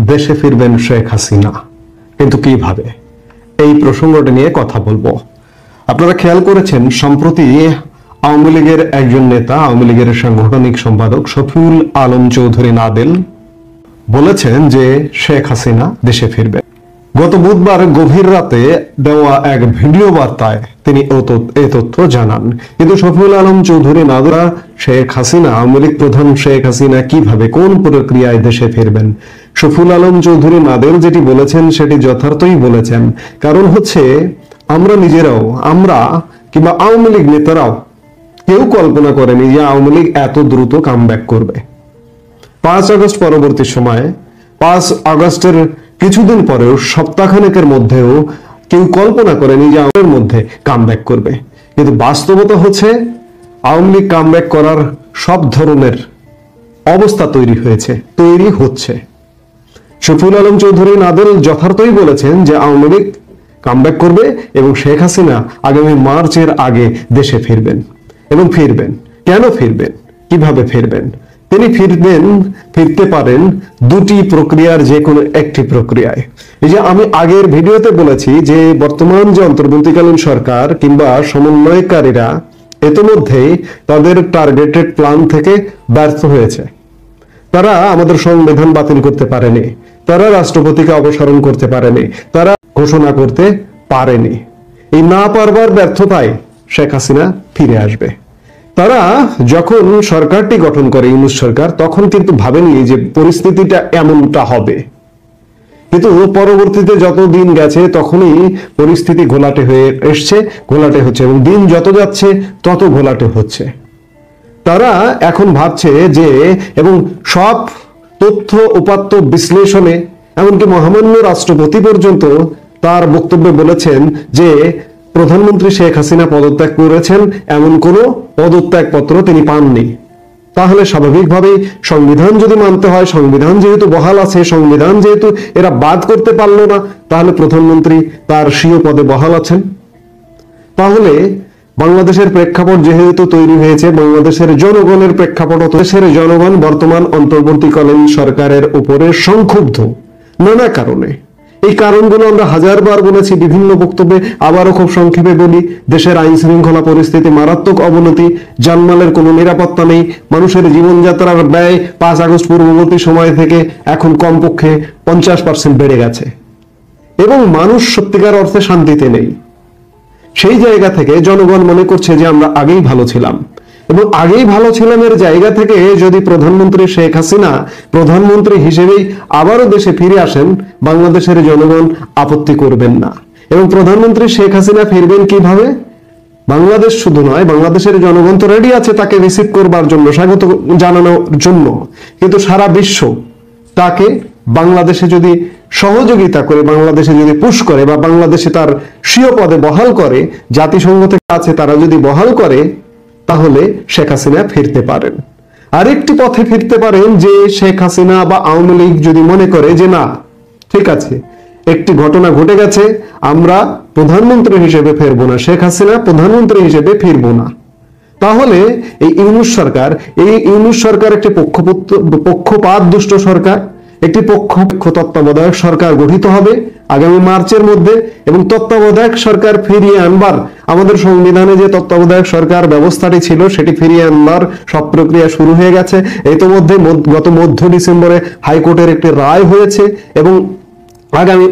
দেশে ফিরবেন শেখ হাসিনা, কিন্তু কিভাবে? এই প্রসঙ্গটা নিয়ে কথা বলবো। আপনারা খেয়াল করেছেন, সম্প্রতি আওয়ামী লীগের একজন নেতা, আওয়ামী লীগের সাংগঠনিক সম্পাদক শফিউল আলম চৌধুরী নাদেল বলেছেন যে শেখ হাসিনা দেশে ফিরবে। গত বুধবার গভীর রাতে দেওয়া এক ভিডিও বার্তায় তিনি এই তথ্য জানান। কিন্তু শফিউল আলম চৌধুরী নাদেল শেখ হাসিনা, আওয়ামী লীগ প্রধান শেখ হাসিনা কিভাবে, কোন প্রক্রিয়ায় দেশে ফিরবেন, শফিউল আলম চৌধুরী নাদেল যেটি বলেছেন সেটি যথার্থই বলেছেন। কারণ হচ্ছে আমরা নিজেরাও, আমরা কিংবা আওয়ামী লীগ নেতারাও কেউ কল্পনা করেনি যে আওয়ামী লীগ এত দ্রুত কামব্যাক করবে। 5 আগস্ট পরবর্তী সময়ে 5 আগস্টের কিছুদিন পরেও, সপ্তাহখানেকের মধ্যেও কেউ কল্পনা করেনি যে আমাদের মধ্যে কামব্যাক করবে। কিন্তু বাস্তবতা হচ্ছে আওয়ামী লীগ কামব্যাক করার সব ধরনের অবস্থা তৈরি হচ্ছে। শফিউল আলম চৌধুরী নাদেল যথার্থই বলেছেন যে আওয়ামী লীগ কামব্যাক করবে এবং শেখ হাসিনা আগামী মার্চের আগে দেশে ফিরবেন। এবং ফিরবেন, কেন ফিরবেন, কিভাবে ফিরবেন? তিনি ফিরতে পারেন দুটি প্রক্রিয়ার যে কোনো একটি প্রক্রিয়ায়। এই যে আমি আগের ভিডিওতে বলেছি যে বর্তমান যে অন্তর্বর্তীকালীন সরকার কিংবা সমন্বয়কারীরা ইতিমধ্যেই তাদের টার্গেটেড প্ল্যান থেকে ব্যর্থ হয়েছে। তারা আমাদের সংবিধান বাতিল করতে পারেনি, তারা রাষ্ট্রপতিকে অপসারণ করতে পারেনি, তারা ঘোষণা করতে পারেনি। এই না পারবার ব্যর্থতায় শেখ হাসিনা ফিরে আসবে। তারা যখন সরকারটি গঠন করে, ইউনূস সরকার, তখন কিন্তু ভাবেনি যে পরিস্থিতিটা এমনটা হবে। কিন্তু পরবর্তীতে যত দিন গেছে তখনই পরিস্থিতি ঘোলাটে হয়ে এসছে, ঘোলাটে হচ্ছে, এবং দিন যত যাচ্ছে তত ঘোলাটে হচ্ছে। তারা এখন ভাবছে যে, এবং সব তথ্য উপাত্ত বিশ্লেষণে, এমনকি মহামান্য রাষ্ট্রপতি পর্যন্ত তার বক্তব্যে বলেছেন যে প্রধানমন্ত্রী শেখ হাসিনা পদত্যাগ করেছেন, এমন কোনো পদত্যাগপত্র তিনি পাননি। তাহলে স্বাভাবিকভাবেই সংবিধান যদি মানতে হয়, সংবিধান যেহেতু বহাল আছে, সংবিধান যেহেতু এরা বাদ করতে পারলো না, তাহলে প্রধানমন্ত্রী তার স্বীয় পদে বহাল আছেন। তাহলে বাংলাদেশের প্রেক্ষাপট যেহেতু তৈরি হয়েছে, বাংলাদেশের জনগণের প্রেক্ষাপট, দেশের জনগণ বর্তমান অন্তর্বর্তীকালীন সরকারের উপরে সংক্ষুব্ধ নানা কারণে। এই কারণগুলো আমরা হাজারবার বলেছি বিভিন্ন বক্তব্যে, আবারও খুব সংক্ষেপে বলি। দেশের আইন শৃঙ্খলা পরিস্থিতি মারাত্মক অবনতি, জানমালের কোনো নিরাপত্তা নেই, মানুষের জীবনযাত্রার ব্যয় 5 আগস্ট পূর্ববর্তী সময় থেকে এখন কমপক্ষে 50% বেড়ে গেছে, এবং মানুষ সত্যিকার অর্থে শান্তিতে নেই। সেই জায়গা থেকে জনগণ মনে করছে যে আমরা আগেই ভালো ছিলাম, এবং আগেই ভালো ছিলামের জায়গা থেকে যদি প্রধানমন্ত্রী শেখ হাসিনা প্রধানমন্ত্রী হিসেবেই আবারও দেশে ফিরে আসেন, বাংলাদেশের জনগণ আপত্তি করবেন না। এবং প্রধানমন্ত্রী শেখ হাসিনা ফিরবেন কিভাবে? বাংলাদেশ শুধু নয়, বাংলাদেশের জনগণ তো রেডি আছে তাকে রিসিভ করবার জন্য, স্বাগত জানানোর জন্য, কিন্তু সারা বিশ্ব তাকে বাংলাদেশে যদি সহযোগিতা করে, বাংলাদেশে যদি পুশ করে, বা বাংলাদেশে তার স্বীয় পদে বহাল করে, জাতিসংঘ থেকে আছে তারা যদি বহাল করে, তাহলে শেখ হাসিনা ফিরতে পারেন। আরেকটি পথে ফিরতে পারেন যে শেখ হাসিনা বা আওয়ামী লীগ যদি মনে করে যে না, ঠিক আছে, একটি ঘটনা ঘটে গেছে, আমরা প্রধানমন্ত্রী হিসেবে ফিরবো না, শেখ হাসিনা প্রধানমন্ত্রী হিসেবে ফিরবো না, তাহলে এই ইউনূস সরকার একটি পক্ষপাত দুষ্ট সরকার, একটি পক্ষ তত্ত্বাবধায়ক সরকার গঠিত হবে আগামী মার্চের মধ্যে। এবং তত্ত্বাবধায়ক সরকার ফিরিয়ে আনবার, আমাদের সংবিধানে যে তত্ত্বাবধায়ক সরকার ব্যবস্থাটি ছিল সেটি ফিরিয়ে আনবার সব প্রক্রিয়া শুরু হয়ে গেছে। ইতিমধ্যে গত মধ্য ডিসেম্বরে হাইকোর্টের একটি রায় হয়েছে, এবং আগামী